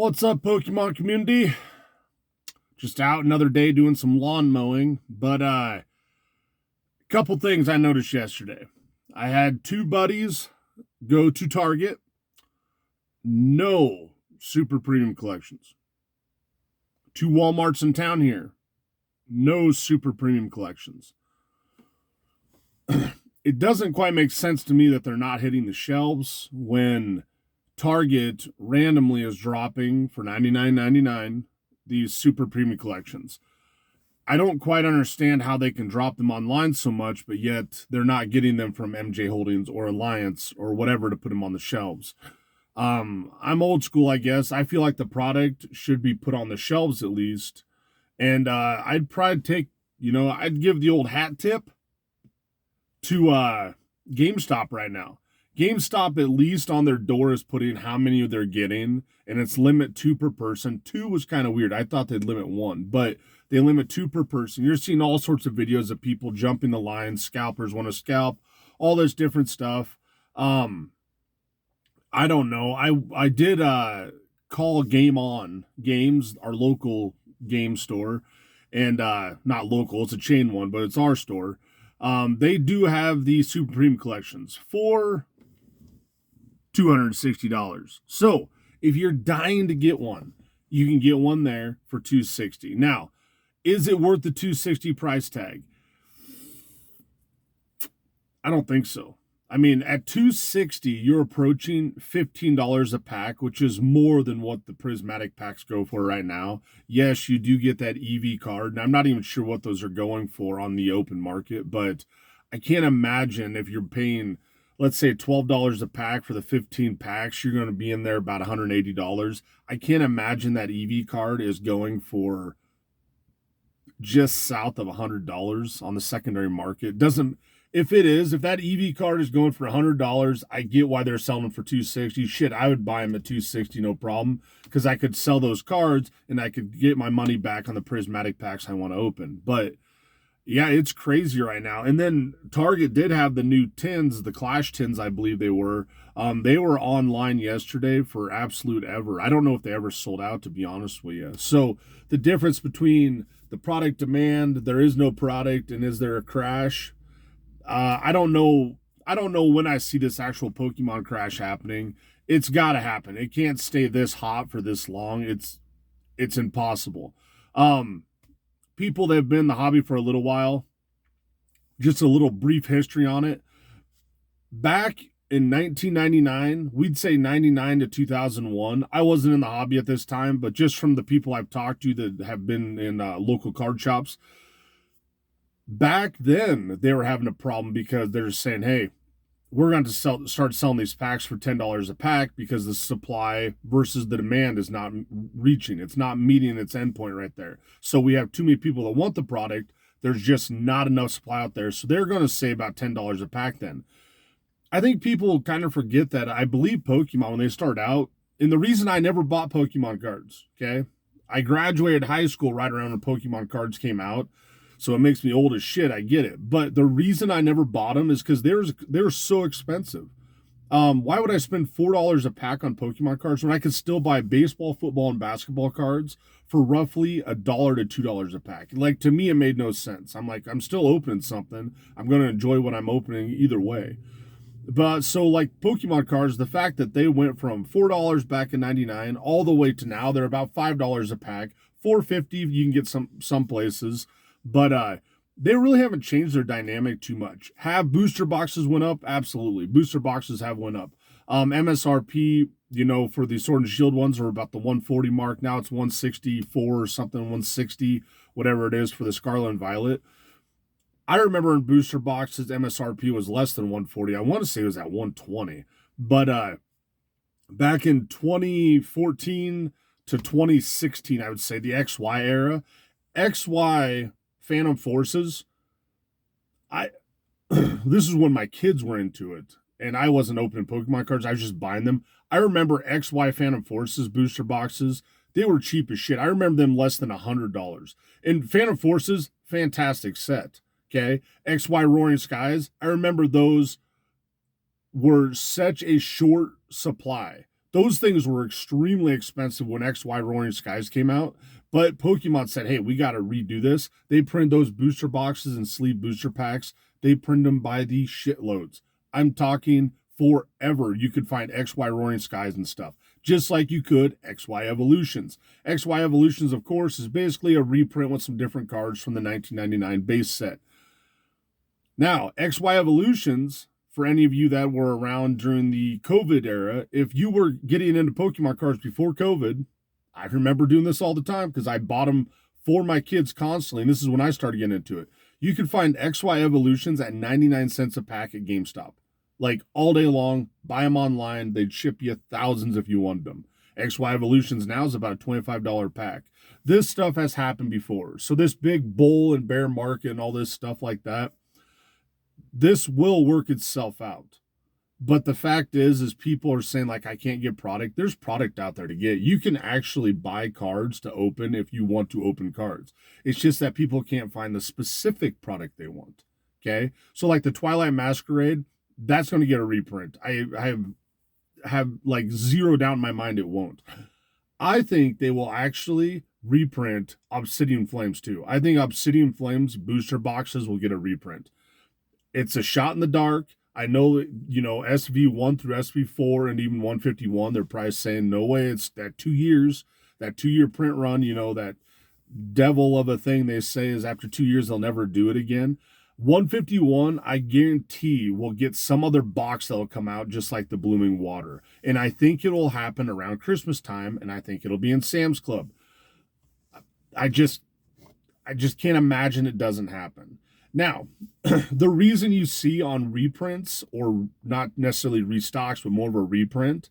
What's up, Pokemon community? Just out another day doing some lawn mowing, but couple things I noticed yesterday. I had two buddies go to Target, no super premium collections. Two Walmarts in town here, no super premium collections. It doesn't quite make sense to me that they're not hitting the shelves when Target randomly is dropping for $99.99 these super premium collections. I don't quite understand how they can drop them online so much, but yet they're not getting them from MJ Holdings or Alliance or whatever to put them on the shelves. I'm old school, I guess. I feel like the product should be put on the shelves at least. And I'd probably take, I'd give the old hat tip to GameStop right now. GameStop, at least on their door, is putting how many they're getting, and it's limit 2 per person. 2 was kind of weird. I thought they'd limit 1, but they limit 2 per person. You're seeing all sorts of videos of people jumping the line, scalpers want to scalp, all this different stuff. I don't know. I did call Game On Games, our local game store, and not local, it's a chain one, but it's our store. They do have the Super Premium collections for $260. So if you're dying to get one, you can get one there for $260. Now, is it worth the $260 price tag? I don't think so. I mean, at $260, you're approaching $15 a pack, which is more than what the prismatic packs go for right now. Yes, you do get that EV card, and I'm not even sure what those are going for on the open market, but I can't imagine if you're paying, let's say, $12 a pack for the 15 packs, you're going to be in there about $180. I can't imagine that EV card is going for just south of $100 on the secondary market. If that EV card is going for $100, I get why they're selling them for $260. Shit, I would buy them at $260, no problem, because I could sell those cards and I could get my money back on the prismatic packs I want to open. But yeah, it's crazy right now. And then Target did have the new tins, the Clash tins, I believe they were. They were online yesterday for absolute ever. I don't know if they ever sold out, to be honest with you. So the difference between the product demand, there is no product, and is there a crash? I don't know. I don't know when I see this actual Pokemon crash happening. It's got to happen. It can't stay this hot for this long. It's impossible. People that have been in the hobby for a little while, just a little brief history on it. Back in 1999, we'd say 99 to 2001. I wasn't in the hobby at this time, but just from the people I've talked to that have been in local card shops, back then they were having a problem because they're just saying, hey, we're going to start selling these packs for $10 a pack because the supply versus the demand is not reaching. It's not meeting its endpoint right there. So we have too many people that want the product. There's just not enough supply out there. So they're going to say about $10 a pack then. I think people kind of forget that. I believe Pokemon, when they start out, and the reason I never bought Pokemon cards, okay? I graduated high school right around when Pokemon cards came out. So it makes me old as shit. I get it. But the reason I never bought them is because they're so expensive. Why would I spend $4 a pack on Pokemon cards when I could still buy baseball, football, and basketball cards for roughly $1 to $2 a pack? Like, to me, it made no sense. I'm like, I'm still opening something. I'm going to enjoy what I'm opening either way. But so like Pokemon cards, the fact that they went from $4 back in 99 all the way to now, they're about $5 a pack. $4.50 you can get some places. But they really haven't changed their dynamic too much. Have booster boxes went up? Absolutely. Booster boxes have went up. MSRP, for the Sword and Shield ones are about the 140 mark. Now it's 164 or something, 160, whatever it is for the Scarlet and Violet. I remember in booster boxes, MSRP was less than 140. I want to say it was at 120. But back in 2014 to 2016, I would say the XY era, XY Phantom Forces, this is when my kids were into it, and I wasn't opening Pokemon cards, I was just buying them. I remember XY Phantom Forces booster boxes, they were cheap as shit. I remember them less than $100. And Phantom Forces, fantastic set, okay? XY Roaring Skies, I remember those were such a short supply. Those things were extremely expensive when XY Roaring Skies came out, but Pokemon said, hey, we got to redo this. They print those booster boxes and sleeve booster packs. They print them by the shitloads. I'm talking forever. You could find XY Roaring Skies and stuff, just like you could XY Evolutions. XY Evolutions, of course, is basically a reprint with some different cards from the 1999 base set. Now, XY Evolutions, for any of you that were around during the COVID era, if you were getting into Pokemon cards before COVID, I remember doing this all the time because I bought them for my kids constantly, and this is when I started getting into it. You could find XY Evolutions at 99 cents a pack at GameStop. Like all day long, buy them online. They'd ship you thousands if you wanted them. XY Evolutions now is about a $25 pack. This stuff has happened before. So this big bull and bear market and all this stuff like that, this will work itself out. But the fact is people are saying, like, I can't get product. There's product out there to get. You can actually buy cards to open if you want to open cards. It's just that people can't find the specific product they want. Okay? So like the Twilight Masquerade, that's going to get a reprint. I have like zero doubt in my mind it won't. I think they will actually reprint Obsidian Flames too. I think Obsidian Flames booster boxes will get a reprint. It's a shot in the dark. I know, SV1 through SV4 and even 151, they're probably saying, no way, it's that 2 years, that 2-year print run, that devil of a thing they say is after 2 years, they'll never do it again. 151, I guarantee, will get some other box that'll come out just like the Blooming Water. And I think it'll happen around Christmas time, and I think it'll be in Sam's Club. I just can't imagine it doesn't happen. Now, the reason you see on reprints, or not necessarily restocks, but more of a reprint,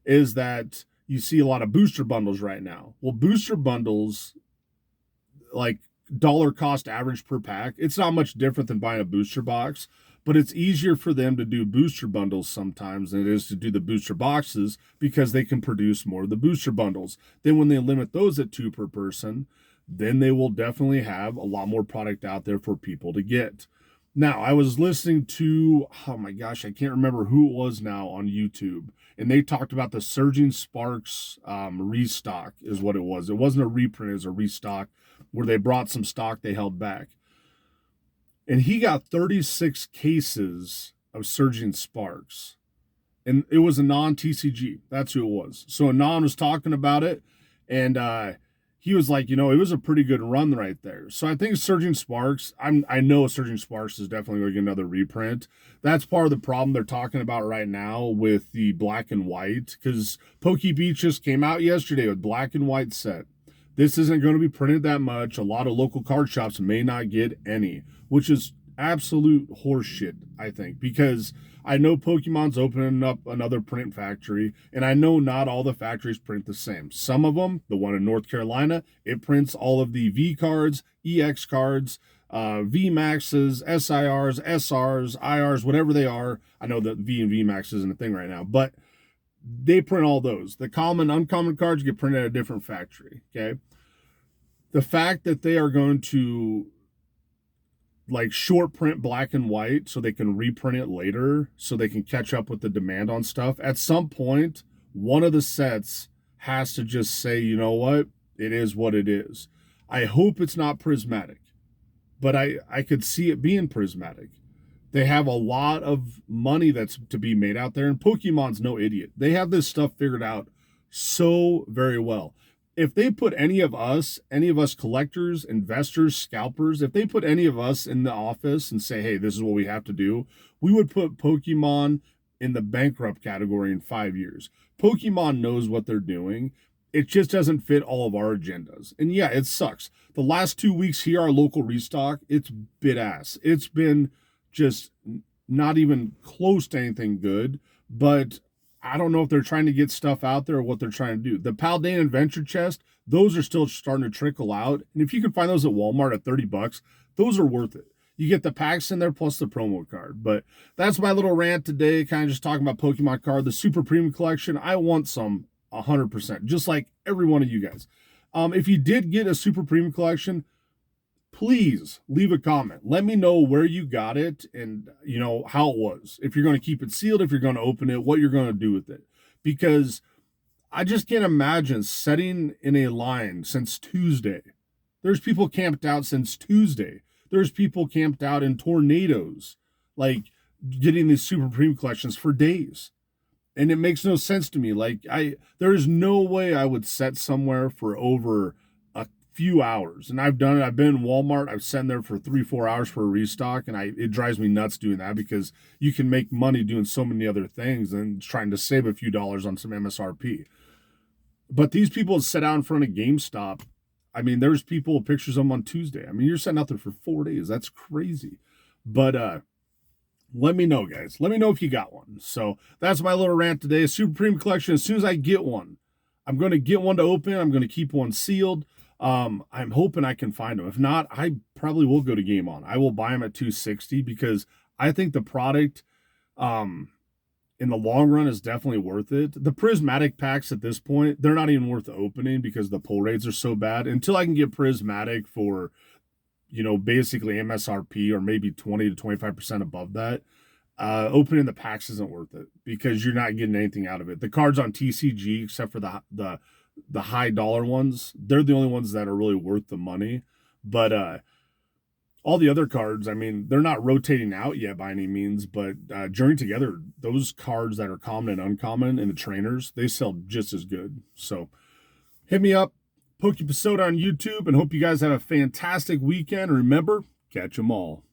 is that you see a lot of booster bundles right now. Well, booster bundles, like dollar cost average per pack, it's not much different than buying a booster box, but it's easier for them to do booster bundles sometimes than it is to do the booster boxes because they can produce more of the booster bundles. Then when they limit those at 2 per person, then they will definitely have a lot more product out there for people to get. Now, I was listening to, oh my gosh, I can't remember who it was now on YouTube, and they talked about the Surging Sparks restock is what it was. It wasn't a reprint, it was a restock where they brought some stock they held back. And he got 36 cases of Surging Sparks, and it was a non-TCG. That's who it was. So Anon was talking about it, and he was like, it was a pretty good run right there. So I think Surging Sparks, I know Surging Sparks is definitely going to get another reprint. That's part of the problem they're talking about right now with the black and white, because PokePsota just came out yesterday with black and white set. This isn't going to be printed that much. A lot of local card shops may not get any, which is absolute horseshit, I think, because I know Pokemon's opening up another print factory, and I know not all the factories print the same. Some of them, the one in North Carolina, it prints all of the V cards, EX cards, V Maxes, SIRs, SRs, IRs, whatever they are. I know that V and V Max isn't a thing right now, but they print all those. The common, uncommon cards get printed at a different factory, okay? The fact that they are going to like short print black and white so they can reprint it later so they can catch up with the demand on stuff. At some point, one of the sets has to just say, you know what? It is what it is. I hope it's not prismatic, but I could see it being prismatic. They have a lot of money that's to be made out there, and Pokemon's no idiot. They have this stuff figured out so very well. If they put any of us collectors, investors, scalpers, if they put any of us in the office and say, hey, this is what we have to do, we would put Pokemon in the bankrupt category in 5 years. Pokemon knows what they're doing. It just doesn't fit all of our agendas. And yeah, it sucks. The last 2 weeks here, our local restock, it's bit ass. It's been just not even close to anything good, but I don't know if they're trying to get stuff out there or what they're trying to do. The Paldean Adventure Chest, those are still starting to trickle out. And if you can find those at Walmart at $30, those are worth it. You get the packs in there plus the promo card. But that's my little rant today, kind of just talking about Pokemon card. The Super Premium Collection, I want some 100%, just like every one of you guys. If you did get a Super Premium Collection, please leave a comment. Let me know where you got it and, how it was. If you're going to keep it sealed, if you're going to open it, what you're going to do with it. Because I just can't imagine sitting in a line since Tuesday. There's people camped out since Tuesday. There's people camped out in tornadoes, like getting these super premium collections for days. And it makes no sense to me. Like there is no way I would set somewhere for over a few hours. And I've done it. I've been in Walmart. I've sat in there for 3-4 hours for a restock, and it drives me nuts doing that because you can make money doing so many other things and trying to save a few dollars on some MSRP. But these people sit out in front of GameStop. I mean, there's people pictures of them on Tuesday. I mean, you're sitting out there for 4 days. That's crazy. But let me know, guys. Let me know if you got one. So that's my little rant today. Super Premium Collection. As soon as I get one, I'm going to get one to open. I'm going to keep one sealed. I'm hoping I can find them. If not, I probably will go to Game On. I will buy them at $260 because I think the product in the long run is definitely worth it. The prismatic packs at this point, they're not even worth the opening because the pull rates are so bad. Until I can get prismatic for, basically MSRP or maybe 20 to 25% above that, opening the packs isn't worth it because you're not getting anything out of it. The cards on TCG, except for the high dollar ones, they're the only ones that are really worth the money. But all the other cards, I mean, they're not rotating out yet by any means, but Journey Together, those cards that are common and uncommon in the trainers, they sell just as good. So hit me up, PokePsota on YouTube, and hope you guys have a fantastic weekend. Remember, catch them all.